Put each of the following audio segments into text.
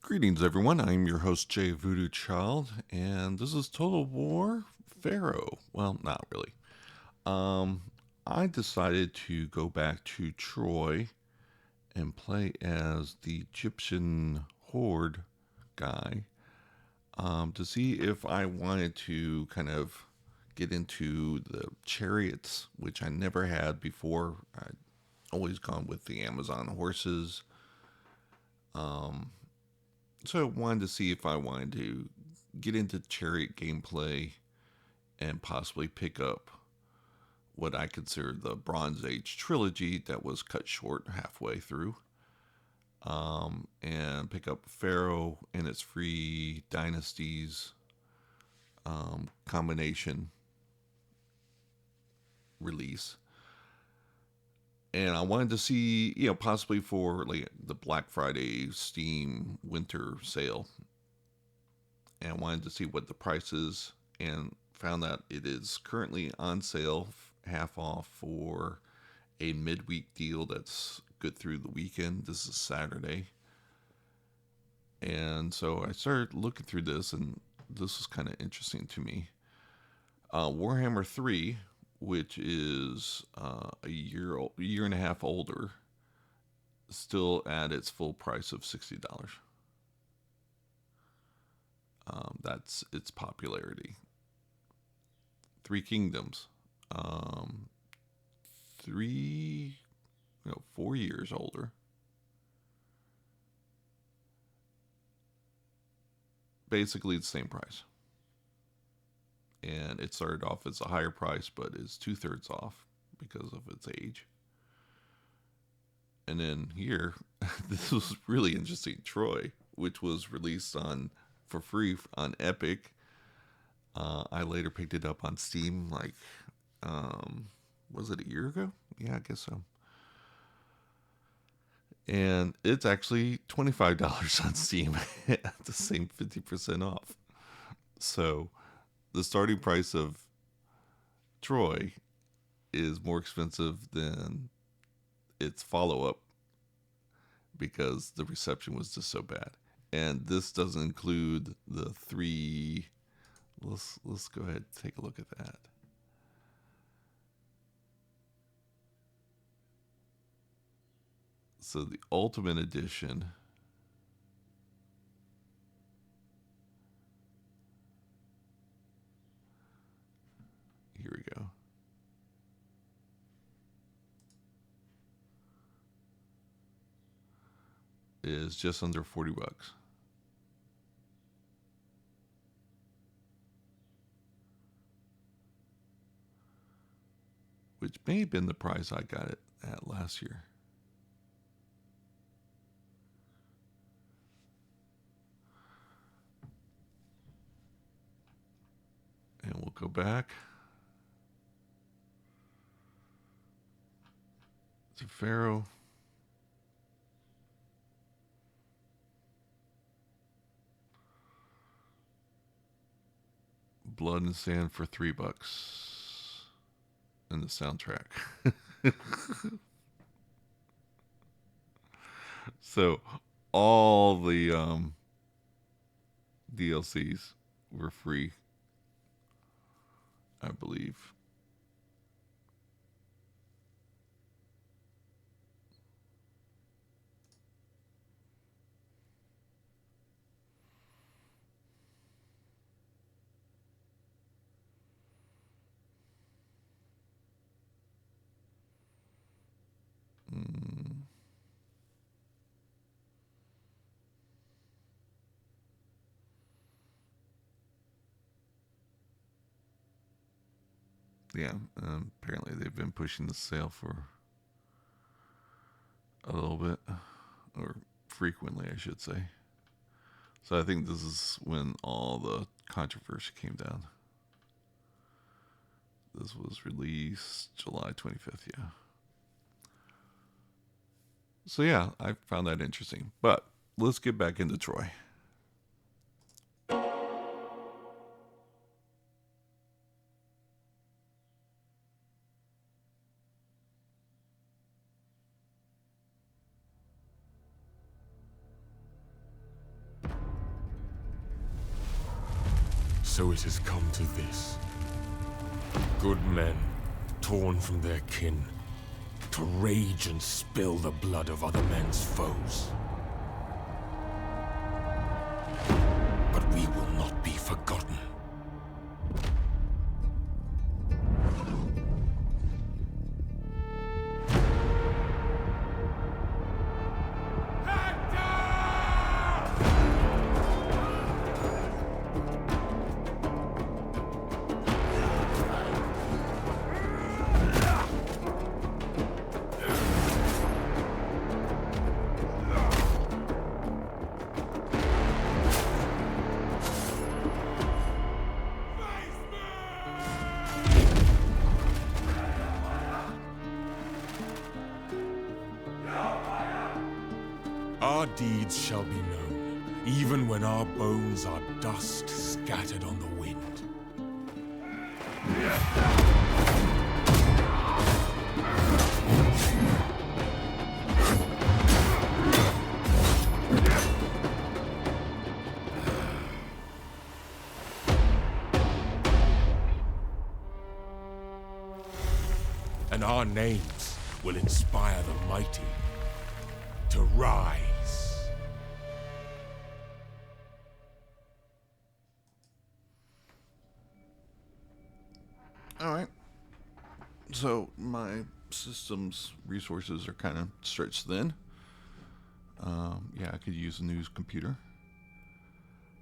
Greetings, everyone. I'm your host, Jay Voodoo Child, and this is Total War Pharaoh. Well, not really. Um, I decided to go back to Troy and play as the Egyptian horde guy to see if I wanted to kind of get into the chariots, which I never had before. I'd always gone with the Amazon horses. Um, So I wanted to see if I wanted to get into chariot gameplay and possibly pick up what I consider the Bronze Age trilogy that was cut short halfway through. And pick up Pharaoh and its free dynasties combination release. And I wanted to see, possibly for like the Black Friday Steam winter sale, and I wanted to see what the price is, and found that it is currently on sale, half off for a midweek deal that's good through the weekend. This is Saturday. And so I started looking through this, and this was kind of interesting to me. Warhammer 3, which is a year and a half older, still at its full price of $60. That's its popularity. Three Kingdoms, um, 4 years older. Basically the same price. And it started off as a higher price, but is 2/3 off because of its age. And then here, this was really interesting. Troy, which was released on for free on Epic. I later picked it up on Steam, like, was it a year ago? Yeah, I guess so. And it's actually $25 on Steam at the same 50% off. So the starting price of Troy is more expensive than its follow up because the reception was just so bad. And this doesn't include the three. Let's go ahead and take a look at that. So the Ultimate Edition here we go. Is just under $40. Which may have been the price I got it at last year. And we'll go back to Pharaoh. Blood and Sand for $3 in the soundtrack. So all the DLCs were free, I believe. Mm, yeah, apparently they've been pushing the sale for a little bit, or frequently, I should say. So I think this is when all the controversy came down. This was released July 25th, yeah. So yeah, I found that interesting. But let's get back into Troy. So it has come to this. Good men, torn from their kin, to rage and spill the blood of other men's foes. But we will not be forgotten. Our deeds shall be known, even when our bones are dust scattered on the wind. And our names will inspire the mighty to rise. Alright. So, my system's resources are kind of stretched thin. Yeah, I could use a new computer.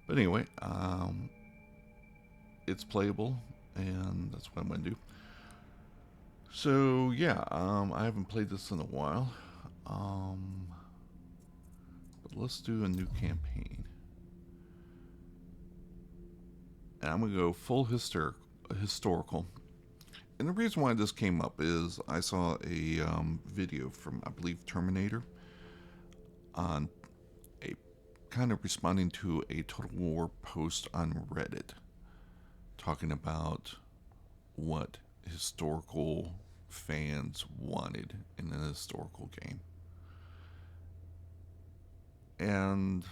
But anyway, it's playable, and that's what I'm going to do. So, yeah, I haven't played this in a while. But let's do a new campaign. And I'm going to go full historical. And the reason why this came up is I saw a video from, I believe, Terminator on a kind of responding to a Total War post on Reddit talking about what historical fans wanted in an historical game. And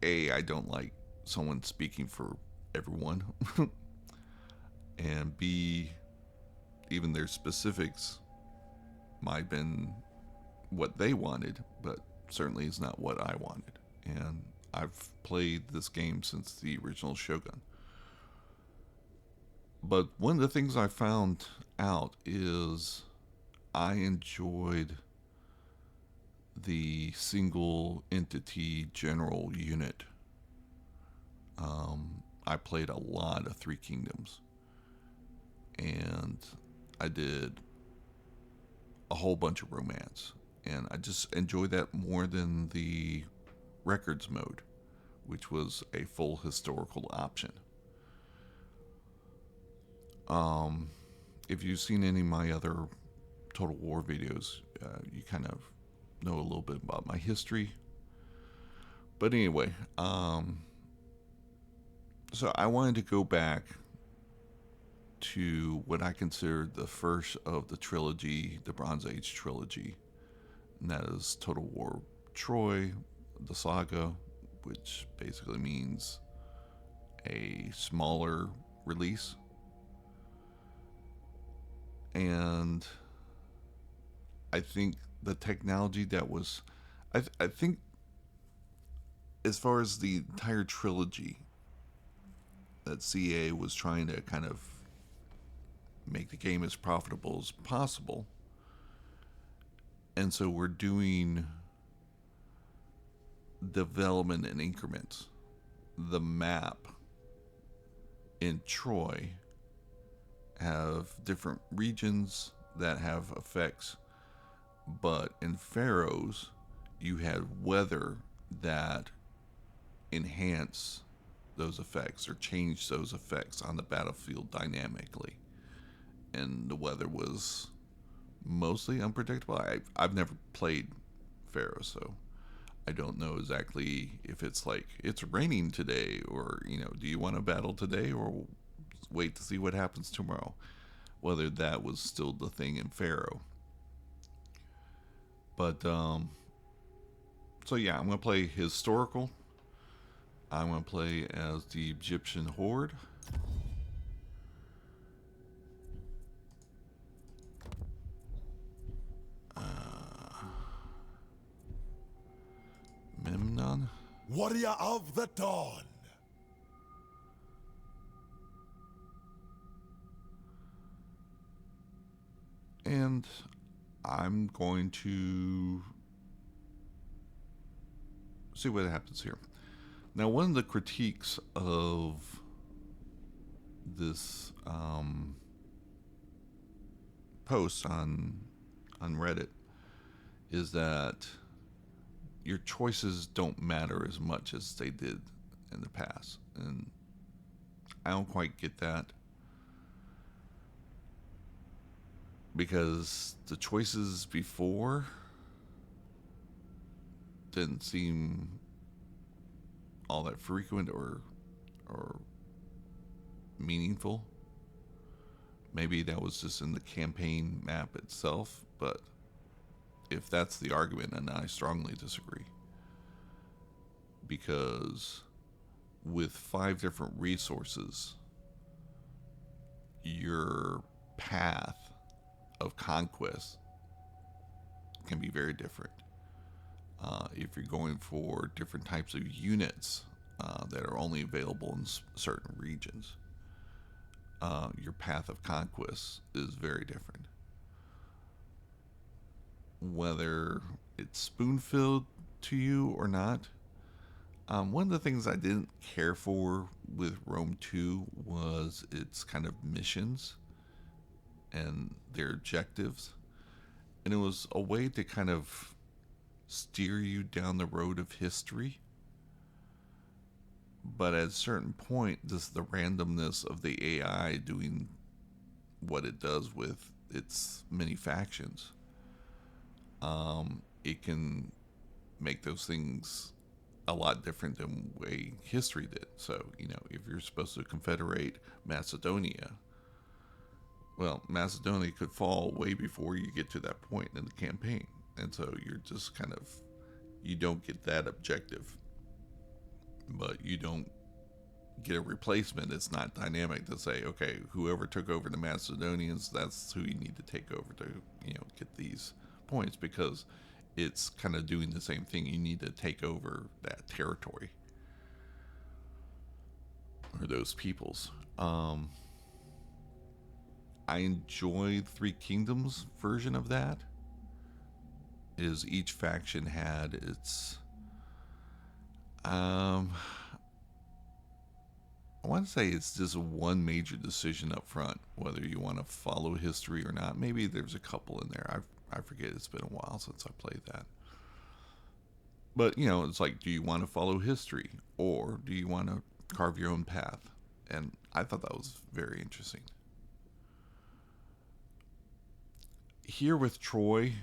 A, I don't like someone speaking for everyone. And B, even their specifics might have been what they wanted, but certainly is not what I wanted. And I've played this game since the original Shogun. But one of the things I found out is I enjoyed the single entity general unit. I played a lot of Three Kingdoms. And I did a whole bunch of romance. And I just enjoyed that more than the records mode, which was a full historical option. If you've seen any of my other Total War videos, you kind of know a little bit about my history. But anyway, so I wanted to go back to what I consider the first of the trilogy, the Bronze Age trilogy, and that is Total War Troy, the saga, which basically means a smaller release. And I think the technology that was, I think as far as the entire trilogy, that CA was trying to kind of make the game as profitable as possible. And so we're doing development in increments. The map in Troy have different regions that have effects, but in Pharaohs you had weather that enhance those effects or change those effects on the battlefield dynamically. And the weather was mostly unpredictable. I've never played Pharaoh, so I don't know exactly if it's like it's raining today, or do you want to battle today or wait to see what happens tomorrow. Whether that was still the thing in Pharaoh. But so yeah, I'm gonna play historical. I'm going to play as the Egyptian horde. Memnon. Warrior of the Dawn. And I'm going to see what happens here. Now, one of the critiques of this post on Reddit is that your choices don't matter as much as they did in the past, and I don't quite get that, because the choices before didn't seem all that frequent or meaningful. Maybe that was just in the campaign map itself, but if that's the argument, then I strongly disagree. Because with 5 different resources, your path of conquest can be very different. If you're going for different types of units that are only available in certain regions, your path of conquest is very different. Whether it's spoon-filled to you or not, one of the things I didn't care for with Rome 2 was its kind of missions and their objectives. And it was a way to kind of steer you down the road of history. But at a certain point, just the randomness of the AI doing what it does with its many factions, it can make those things a lot different than the way history did. So, if you're supposed to confederate Macedonia, well, Macedonia could fall way before you get to that point in the campaign. And so you're just kind of, you don't get that objective. But you don't get a replacement. It's not dynamic to say, okay, whoever took over the Macedonians, that's who you need to take over to, get these points, because it's kind of doing the same thing. You need to take over that territory or those peoples. I enjoy Three Kingdoms version of that. Is each faction had its I want to say it's just one major decision up front, whether you want to follow history or not. Maybe there's a couple in there. I forget. It's been a while since I played that. But, it's like, do you want to follow history or do you want to carve your own path? And I thought that was very interesting. Here with Troy,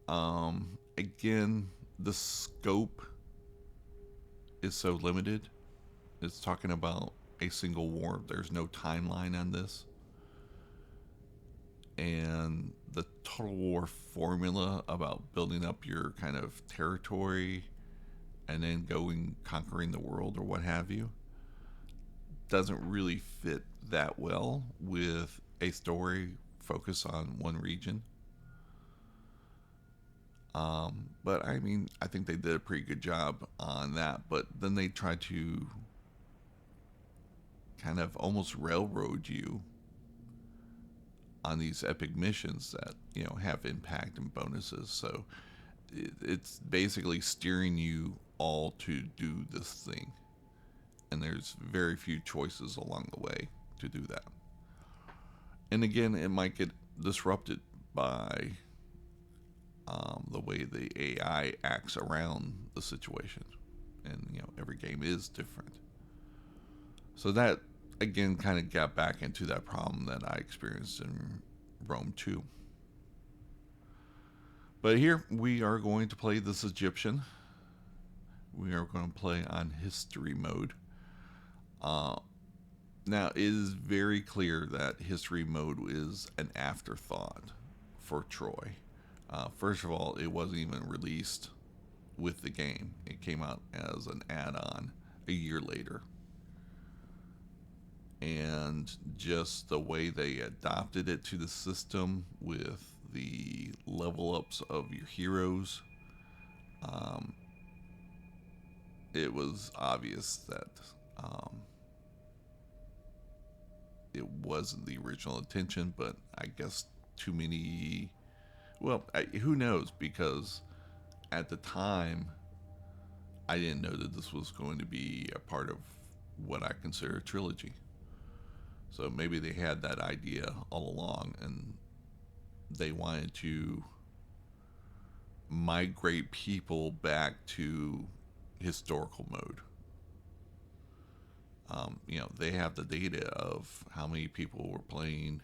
again, the scope is so limited. It's talking about a single war. There's no timeline on this. And the Total War formula about building up your kind of territory and then conquering the world or what have you doesn't really fit that well with a story focused on one region. But I mean, I think they did a pretty good job on that. But then they tried to kind of almost railroad you on these epic missions that, have impact and bonuses. So it's basically steering you all to do this thing. And there's very few choices along the way to do that. And again, it might get disrupted by the way the AI acts around the situation. And, every game is different. So that, again, kind of got back into that problem that I experienced in Rome 2. But here, we are going to play this Egyptian. We are going to play on history mode. Now, it is very clear that history mode is an afterthought for Troy. First of all, it wasn't even released with the game. It came out as an add-on a year later. And just the way they adopted it to the system with the level ups of your heroes, it was obvious that it wasn't the original intention, but I guess too many. Well, who knows? Because at the time, I didn't know that this was going to be a part of what I consider a trilogy. So maybe they had that idea all along and they wanted to migrate people back to historical mode. They have the data of how many people were playing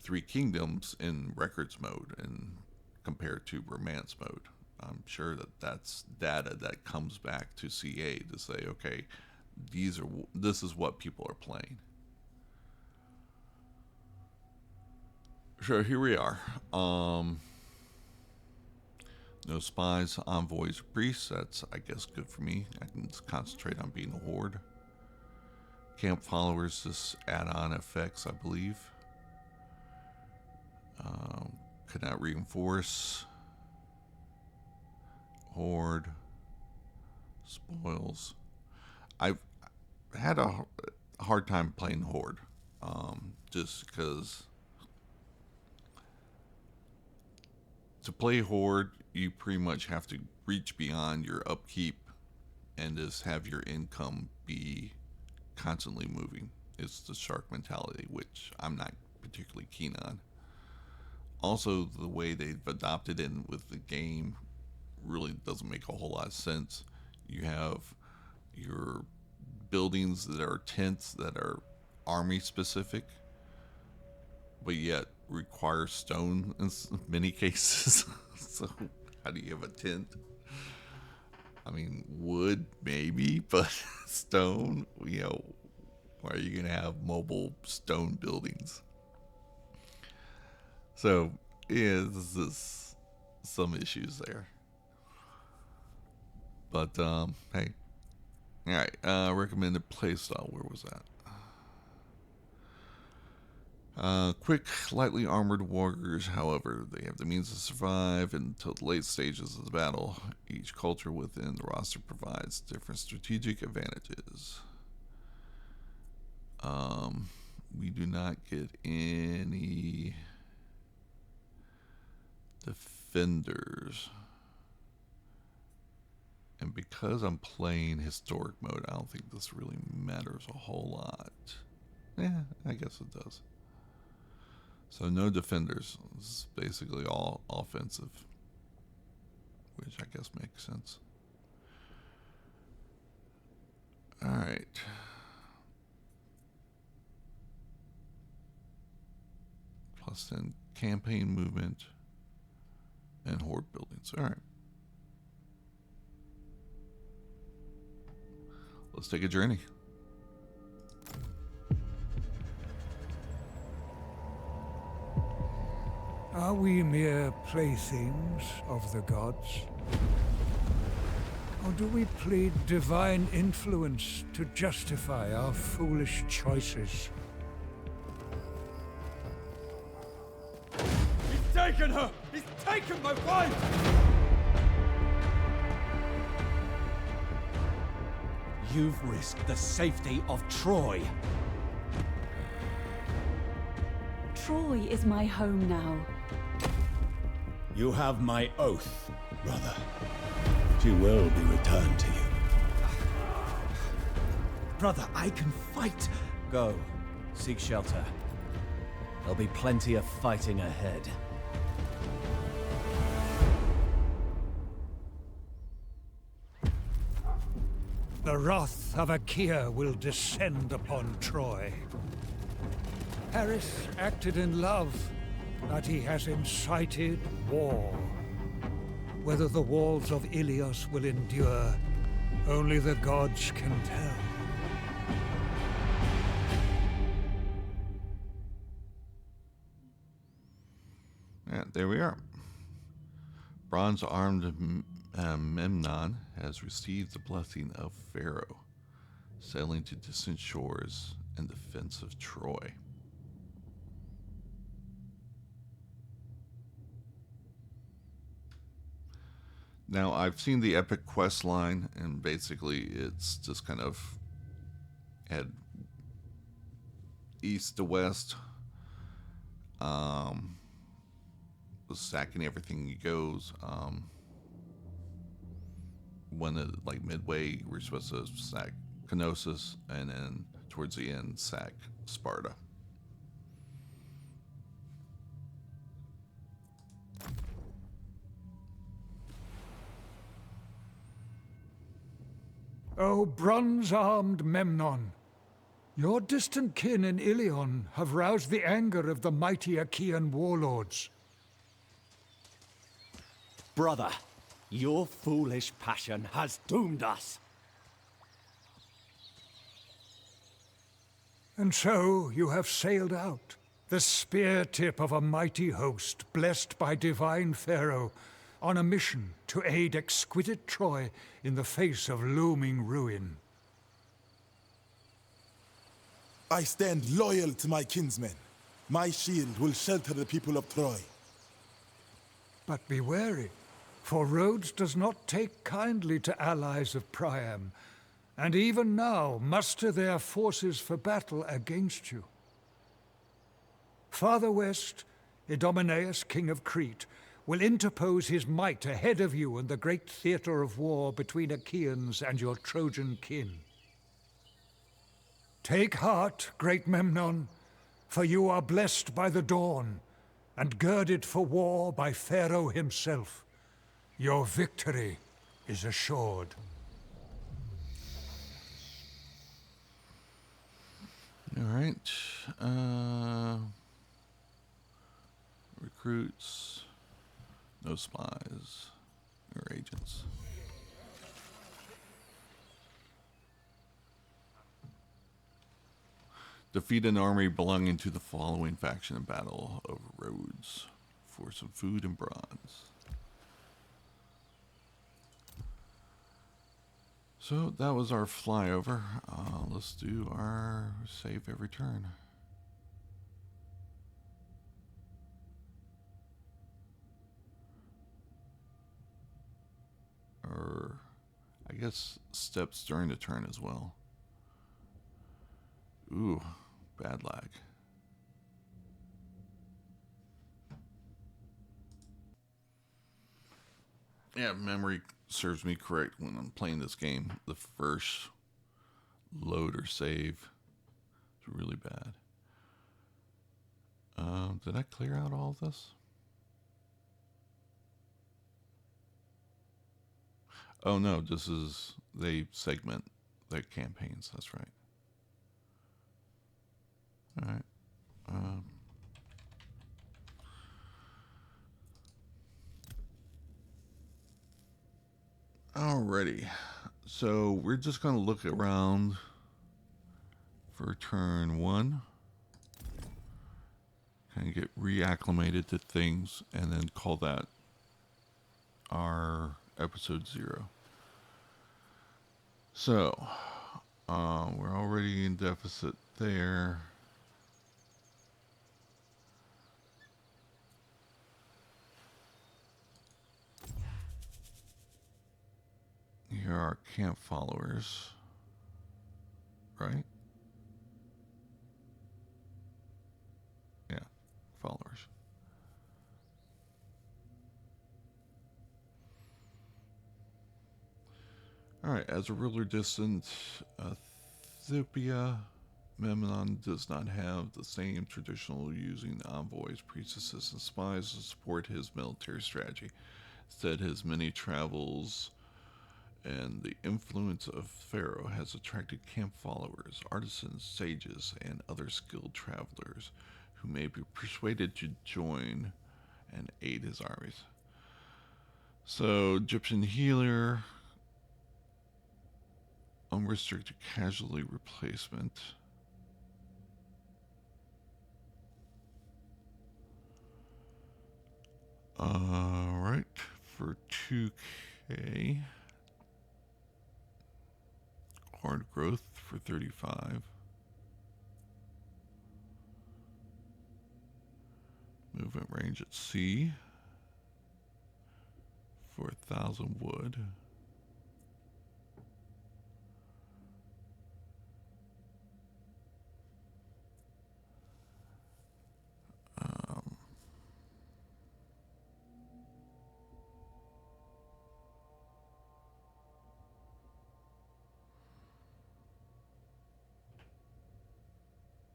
Three Kingdoms in records mode and compared to romance mode. I'm sure that that's data that comes back to CA to say, okay, this is what people are playing. So here we are. No spies, envoys, or priests. That's, I guess, good for me. I can just concentrate on being a horde. Camp followers, this add-on effects, I believe. Could not reinforce. Horde. Spoils. I've had a hard time playing Horde. Just because to play Horde, you pretty much have to reach beyond your upkeep and just have your income be constantly moving. It's the shark mentality, which I'm not particularly keen on. Also, the way they've adopted it with the game really doesn't make a whole lot of sense. You have your buildings that are tents that are army specific, but yet require stone in many cases. So how do you have a tent? I mean, wood maybe, but stone, why are you going to have mobile stone buildings? So, yeah, this is some issues there. But, hey. Alright, recommended playstyle. Where was that? Quick, lightly armored warriors, however, they have the means to survive until the late stages of the battle. Each culture within the roster provides different strategic advantages. We do not get any defenders. And because I'm playing historic mode, I don't think this really matters a whole lot. Yeah, I guess it does. So no defenders. This is basically all offensive, which I guess makes sense. All right. Plus then campaign movement and horde buildings. All right. Let's take a journey. Are we mere playthings of the gods? Or do we plead divine influence to justify our foolish choices? He's taken her! He's taken my wife! You've risked the safety of Troy. Troy is my home now. You have my oath, brother. She will be returned to you. Brother, I can fight. Go. Seek shelter. There'll be plenty of fighting ahead. The wrath of Achaea will descend upon Troy. Paris acted in love, but he has incited war. Whether the walls of Ilios will endure, only the gods can tell. Yeah, there we are. Bronze-armed Memnon has received the blessing of Pharaoh, sailing to distant shores in defense of Troy. Now, I've seen the epic quest line, and basically it's just kind of head east to west, sacking everything he goes. When like midway, we're supposed to sack Knossos, and then towards the end, sack Sparta. O bronze-armed Memnon, your distant kin in Ilion have roused the anger of the mighty Achaean warlords. Brother, your foolish passion has doomed us. And so you have sailed out, the spear tip of a mighty host blessed by divine Pharaoh, on a mission to aid exquisite Troy in the face of looming ruin. I stand loyal to my kinsmen. My shield will shelter the people of Troy. But be wary, for Rhodes does not take kindly to allies of Priam, and even now muster their forces for battle against you. Farther west, Idomeneus, king of Crete, will interpose his might ahead of you in the great theater of war between Achaeans and your Trojan kin. Take heart, great Memnon, for you are blessed by the dawn, and girded for war by Pharaoh himself. Your victory is assured. All right. Recruits. No spies or agents. Defeat an army belonging to the following faction in Battle of Rhodes for some food and bronze. So that was our flyover. Let's do our save every turn. Or I guess steps during the turn as well. Ooh, bad lag. Yeah, memory serves me correct when I'm playing this game. The first load or save is really bad. Did I clear out all of this? Oh no, this is, they segment their campaigns, that's right. Alright. Alrighty. So we're just going to look around for turn one. Kind of get reacclimated to things and then call that our episode 0. So, we're already in deficit there. Here are camp followers, right? Yeah, followers. Alright, as a ruler distant Ethiopia, Memnon does not have the same traditional using envoys, priestesses, and spies to support his military strategy. Instead, his many travels and the influence of Pharaoh has attracted camp followers, artisans, sages, and other skilled travelers who may be persuaded to join and aid his armies. So, Egyptian healer, unrestricted casualty replacement. Alright, for 2K. Hard growth for 35. Movement range at C for 1,000 wood.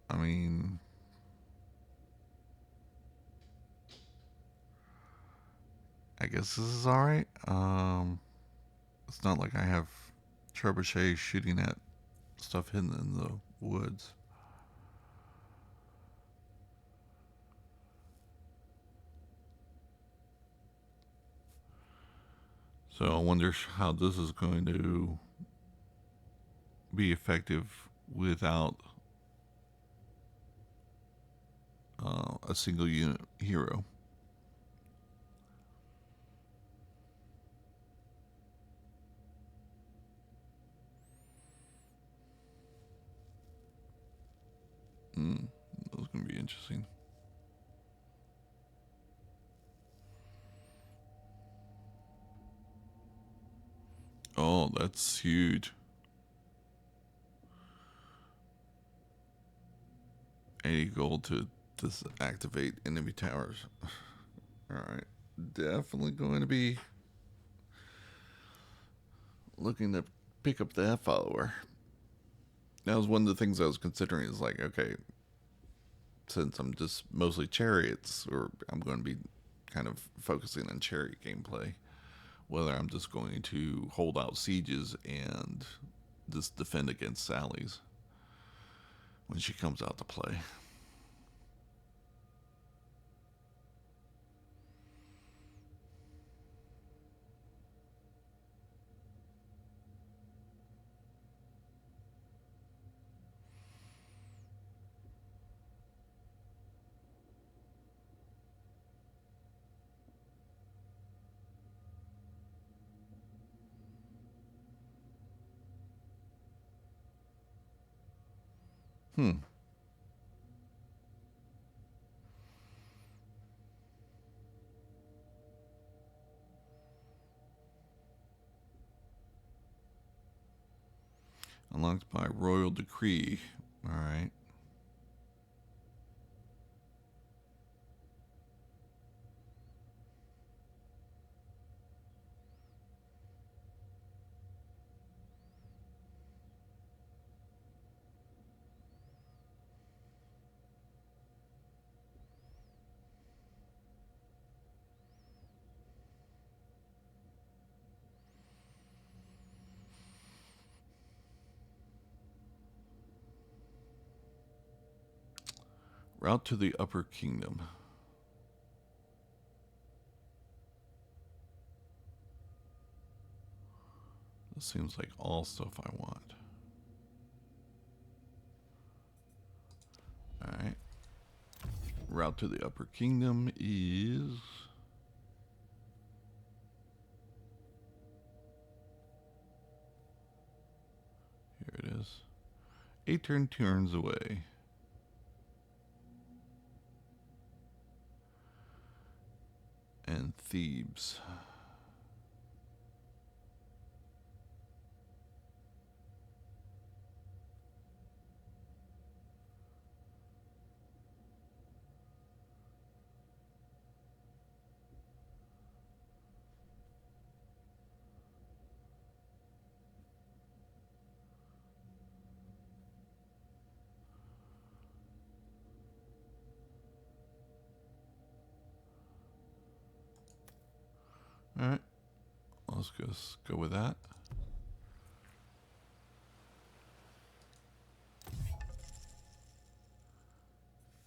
I mean, I guess this is alright. It's not like I have trebuchet shooting at stuff hidden in the woods. So I wonder how this is going to be effective without a single unit hero. That's going to be interesting. Oh, that's huge. 80 gold to disactivate enemy towers. Alright. Definitely going to be looking to pick up that follower. That was one of the things I was considering is like, okay, since I'm just mostly chariots, or I'm going to be kind of focusing on chariot gameplay, whether I'm just going to hold out sieges and just defend against sallies when she comes out to play. Unlocked by royal decree. Alright. Route to the Upper Kingdom. This seems like all stuff I want. Alright. Route to the Upper Kingdom is... Here it is. 8 turns away. And Thebes. Alright. Let's just go with that.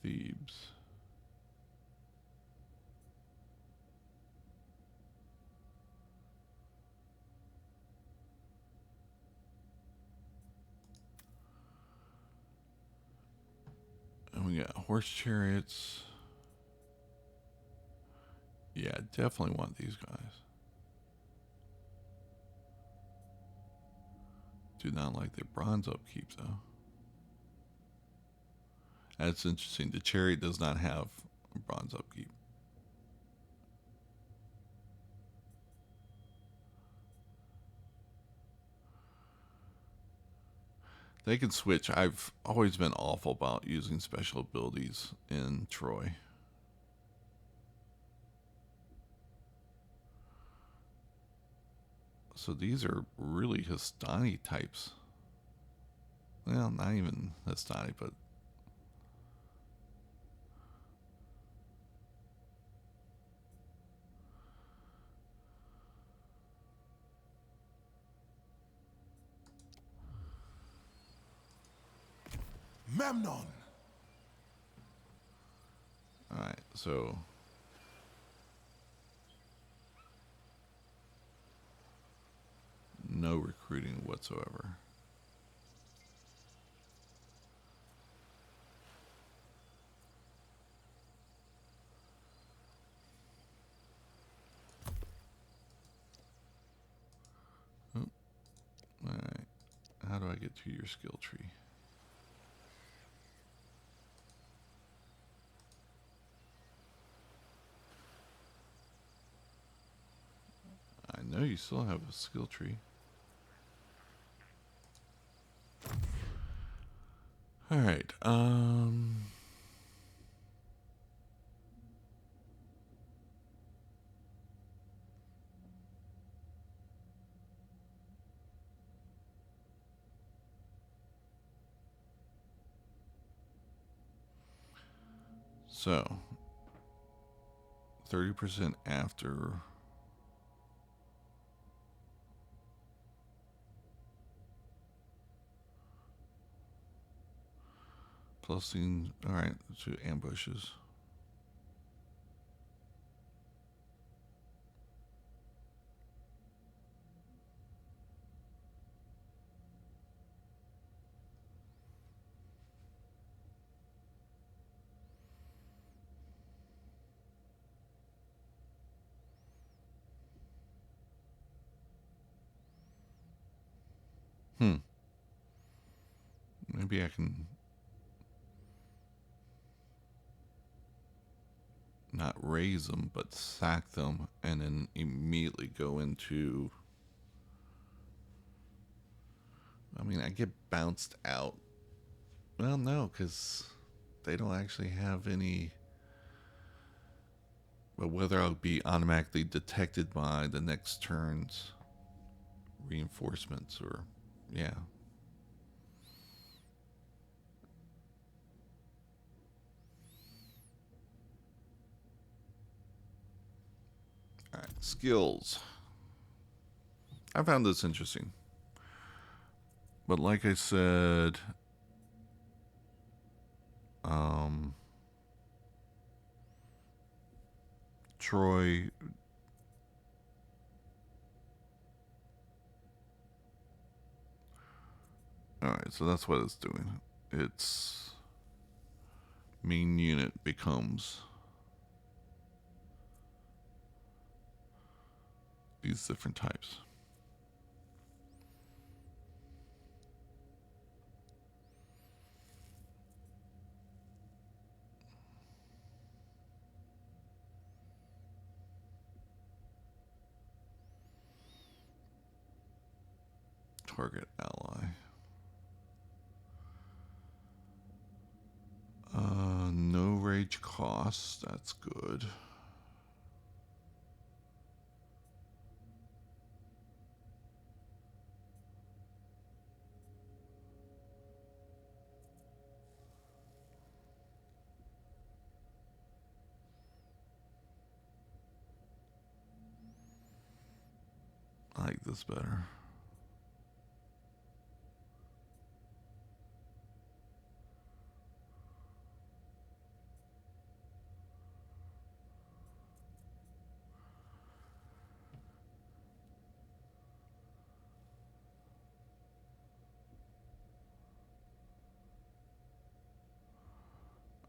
Thebes. And we got horse chariots. Yeah, definitely want these guys. Do not like their bronze upkeep, though. That's interesting. The chariot does not have a bronze upkeep. They can switch. I've always been awful about using special abilities in Troy. So these are really Histani types. Well, not even Histani, but Memnon! alright, so no recruiting whatsoever. Oh, alright. How do I get to your skill tree? I know you still have a skill tree. Alright, so 30% after plusing, alright, to ambushes. Maybe I can not raise them, but sack them and then immediately go into. I mean, I get bounced out. Well, no, because they don't actually have any. But whether I'll be automatically detected by the next turn's reinforcements or. Yeah. Alright, skills. I found this interesting. But like I said, Troy. Alright, so that's what it's doing. Its main unit becomes these different types. Target ally. No rage cost. That's good. I like this better.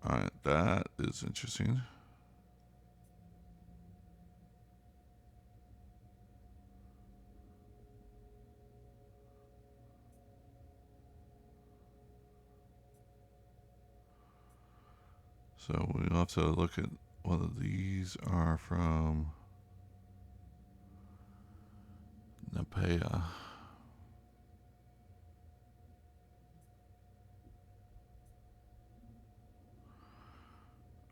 Alright, that is interesting. So we'll have to look at whether these are from Nepea.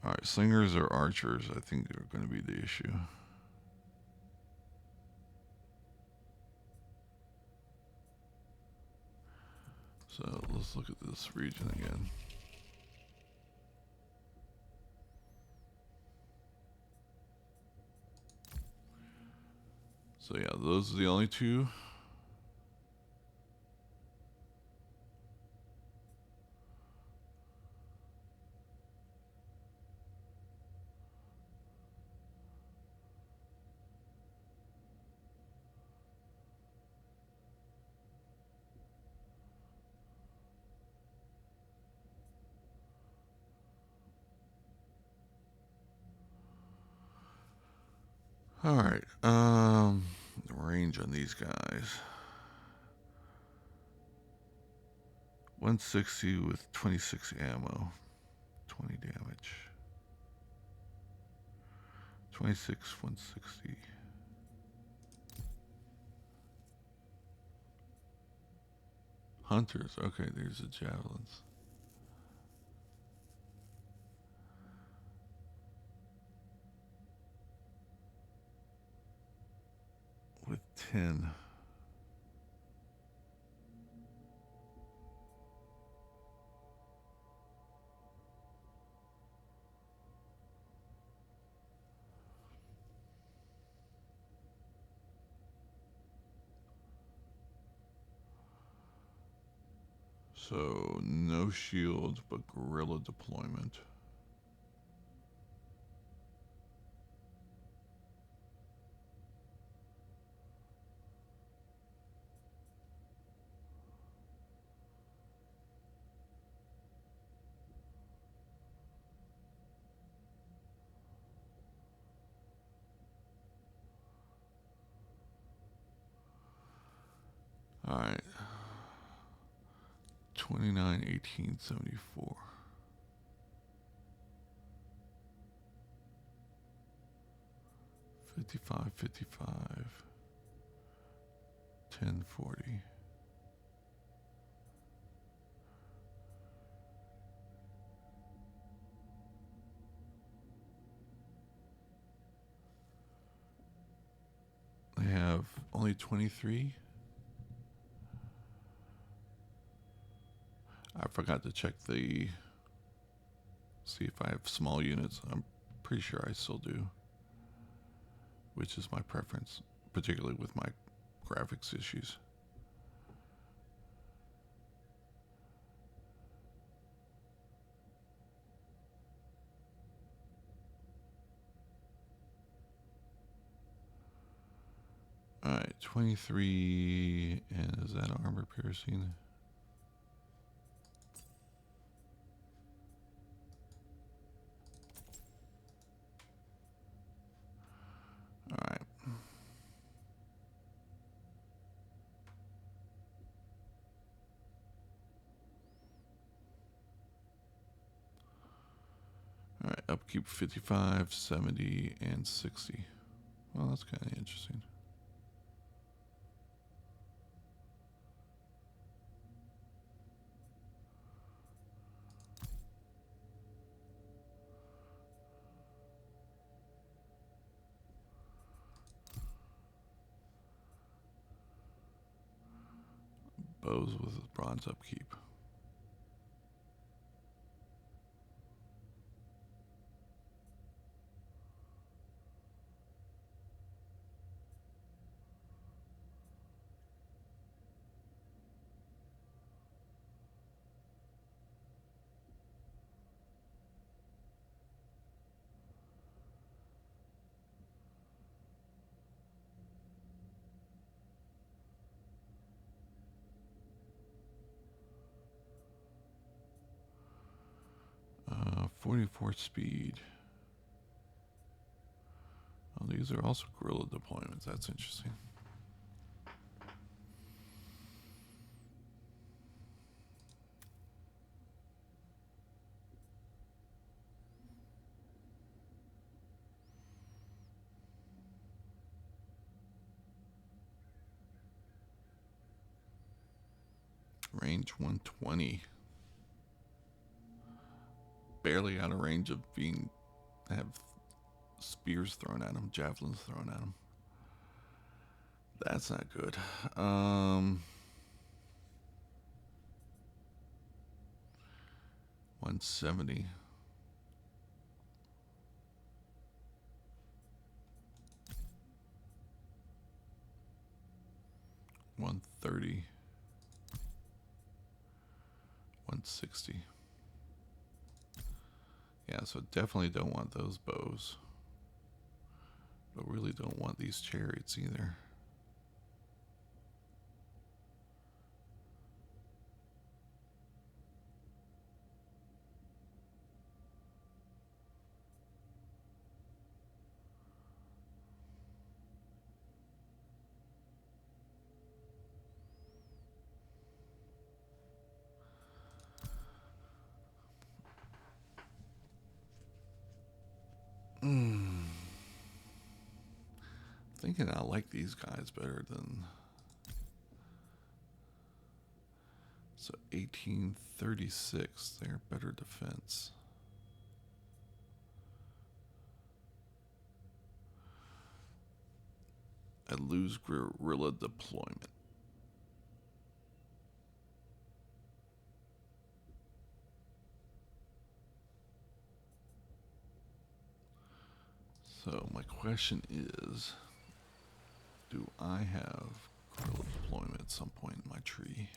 Alright, slingers or archers, I think are going to be the issue. So let's look at this region again. So yeah, those are the only two. Alright, the range on these guys. 160 with 26 ammo. 20 damage. 26, 160. Hunters, okay, there's the javelins. With 10. So, no shield, but guerrilla deployment. Alright. 29/18/74. 55/55. 10/40. They have only 23. I forgot to check see if I have small units. I'm pretty sure I still do, which is my preference, particularly with my graphics issues. Alright, 23, and is that armor piercing? Alright. Alright, upkeep 55, 70, and 60. Well, that's kind of interesting. Bows with bronze upkeep. Uh, 44 speed. Oh, these are also guerrilla deployments. That's interesting. Range 120. Barely out of range of being have spears thrown at him, javelins thrown at him. That's not good. 170. 130. 160. Yeah, so definitely don't want those bows. But really don't want these chariots either. Thinking I like these guys better than... So 1836, they're better defense. I lose guerrilla deployment. So my question is, do I have guerrilla deployment at some point in my tree?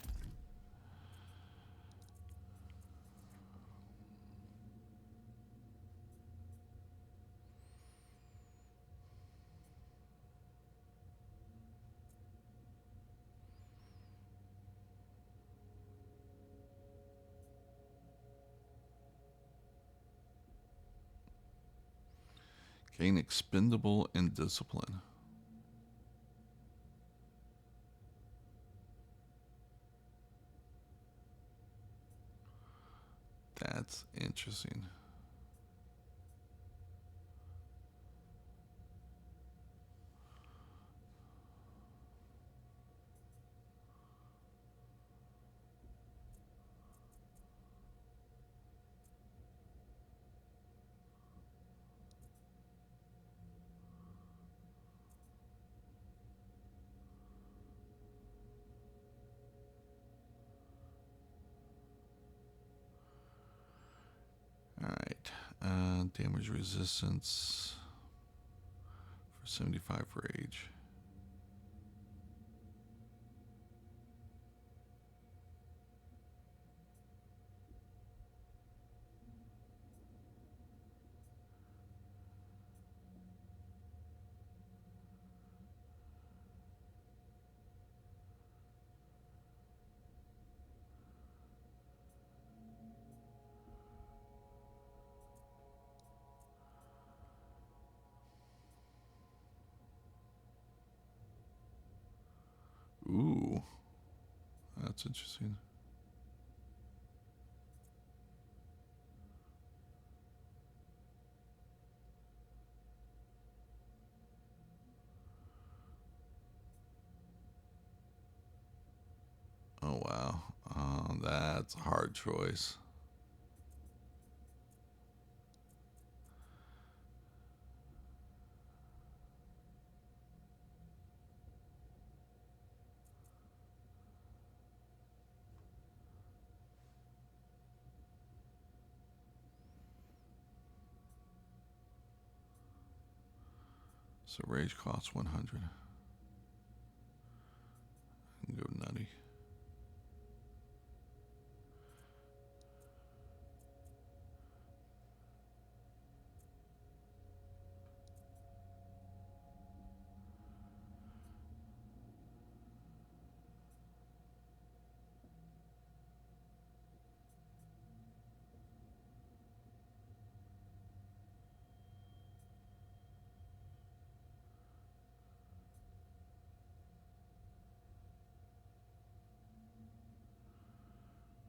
Gain expendable and discipline. That's interesting. Alright, damage resistance for 75 rage. Ooh, that's interesting. Oh wow, that's a hard choice. So rage costs 100. I can go nutty.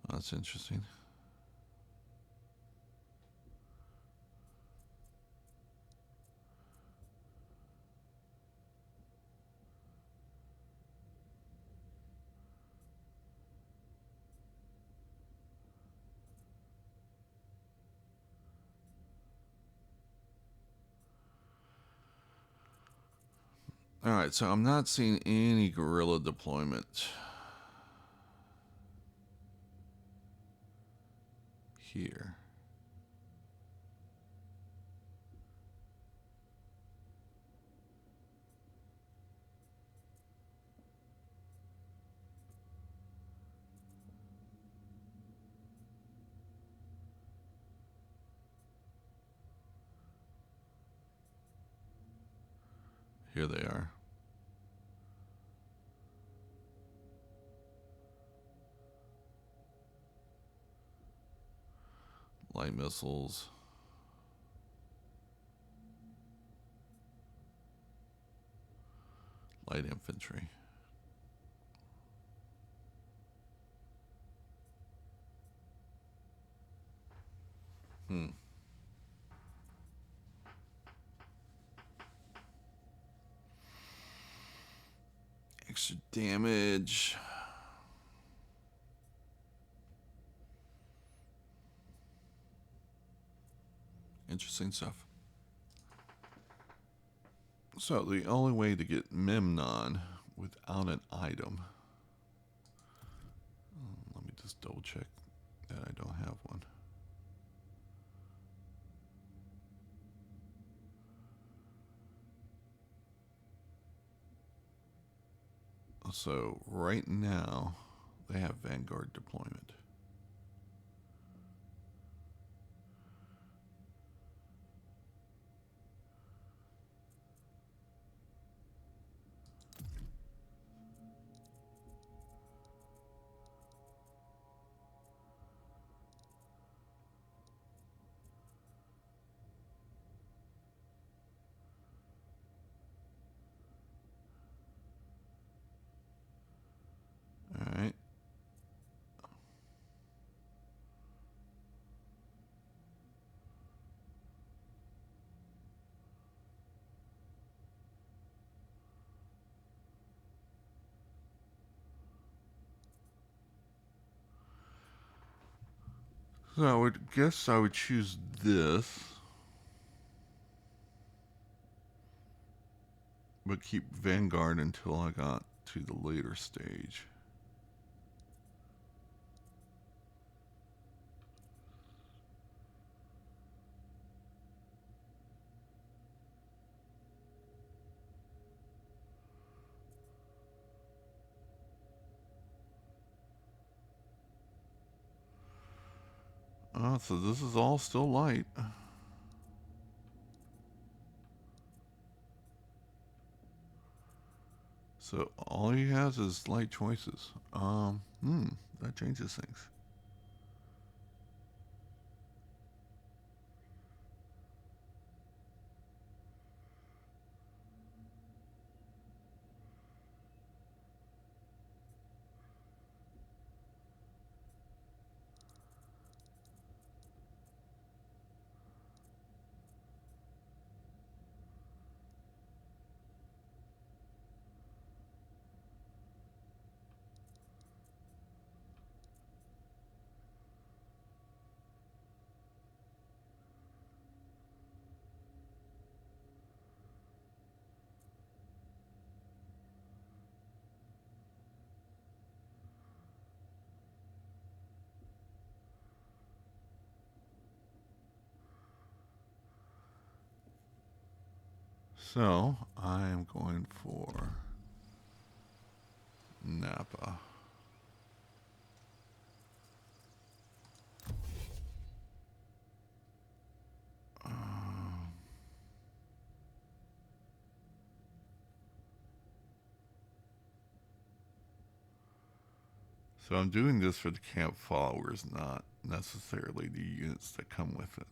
That's interesting. Alright, so I'm not seeing any guerrilla deployment here. Here they are. Light missiles. Light infantry. Extra damage. Interesting stuff. So the only way to get Memnon without an item. Let me just double check that I don't have one. So right now they have Vanguard deployment. All right. So I would guess I would choose this, but keep Vanguard until I got to the later stage. Oh, so this is all still light. So all he has is light choices. That changes things. So I am going for Napa. So I'm doing this for the camp followers, not necessarily the units that come with it.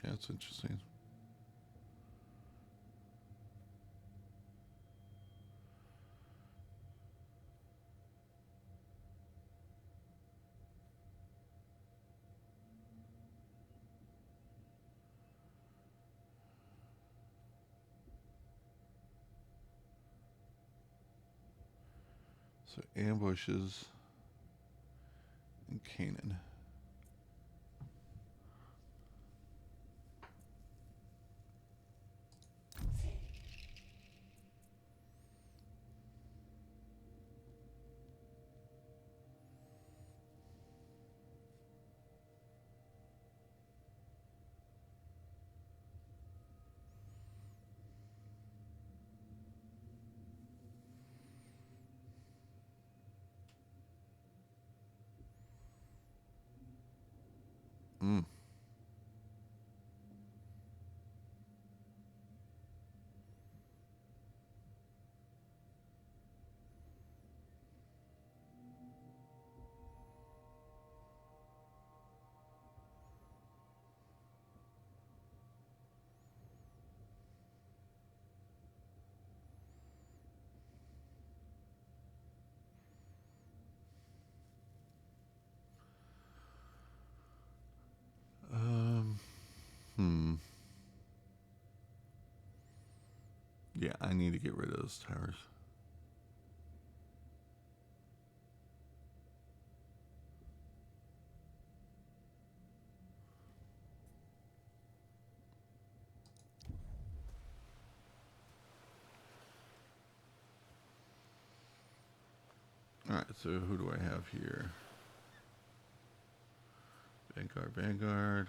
Yeah, it's interesting. So ambushes in Canaan. Mm. Hmm. Yeah, I need to get rid of those towers. Alright, so who do I have here? Vanguard, Vanguard.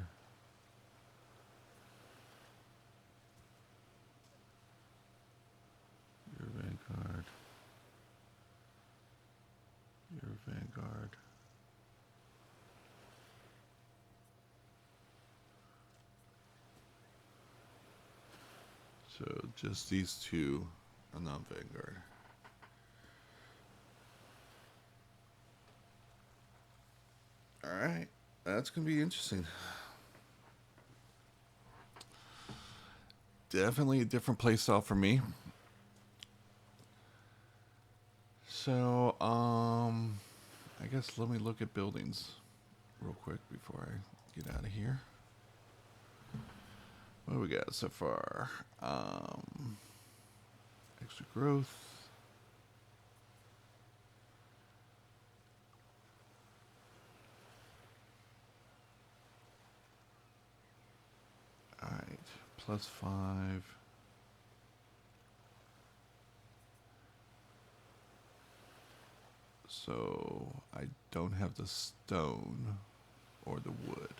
Your Vanguard. Your Vanguard. So just these two are not Vanguard. Alright, that's going to be interesting. Definitely a different playstyle for me. So, I guess let me look at buildings real quick before I get out of here. What do we got so far? Extra growth. Alright, +5. So I don't have the stone or the wood.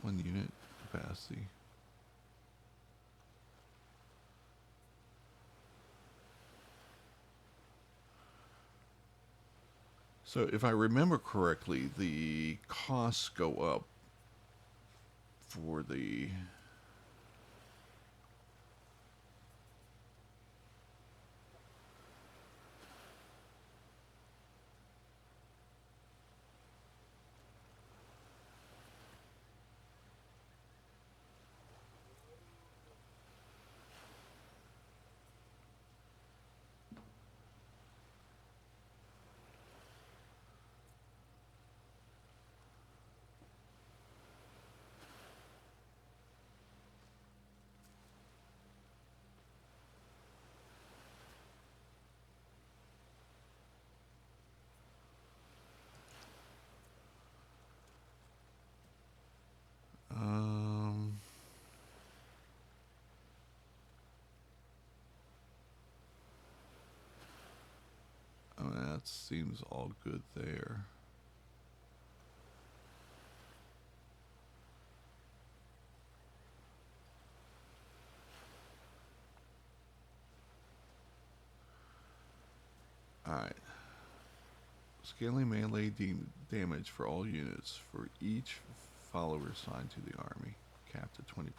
+1 unit capacity. So if I remember correctly, the costs go up for the I mean, that seems all good there. Alright. Scaling melee damage for all units for each follower assigned to the army, capped at 20%.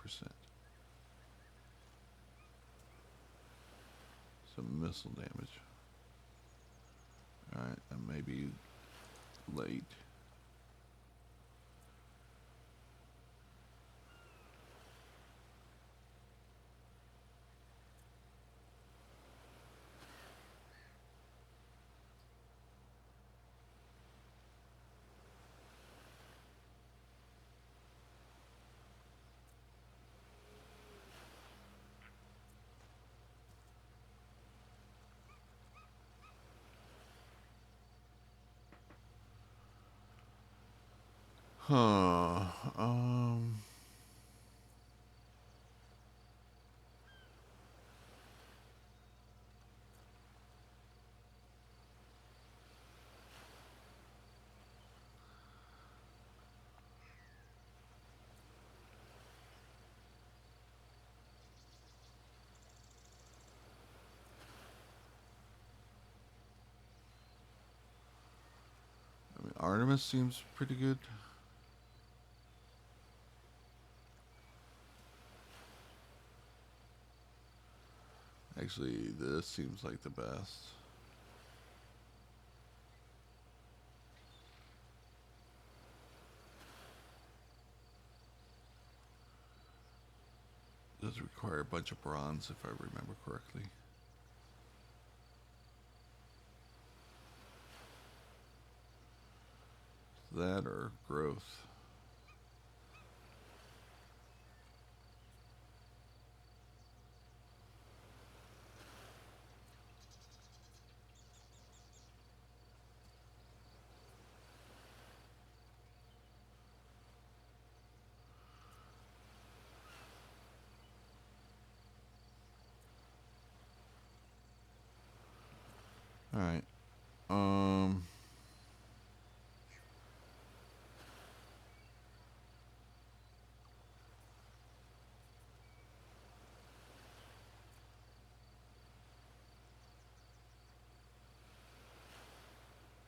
Some missile damage. maybe late. Huh. I mean, Artemis seems pretty good. Actually, this seems like the best. Does require a bunch of bronze, if I remember correctly. That or growth. All right.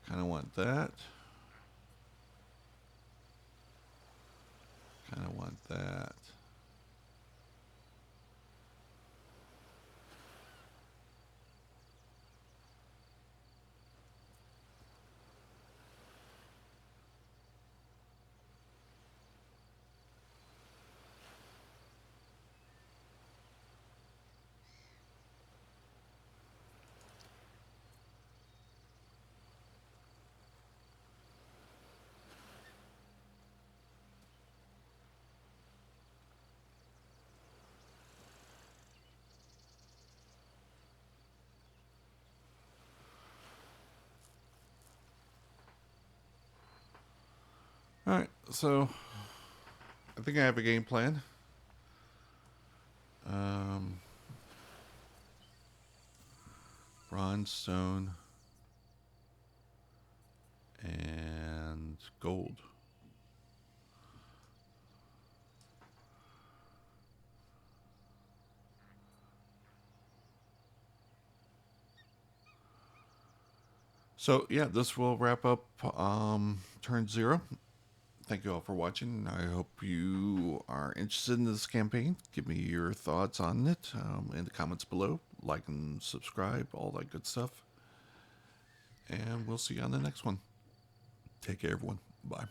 Kind of want that. Kind of want that. All right, so I think I have a game plan. Bronze, stone, and gold. So yeah, this will wrap up turn 0. Thank you all for watching. I hope you are interested in this campaign. Give me your thoughts on it in the comments below. Like and subscribe, all that good stuff. And we'll see you on the next one. Take care, everyone. Bye.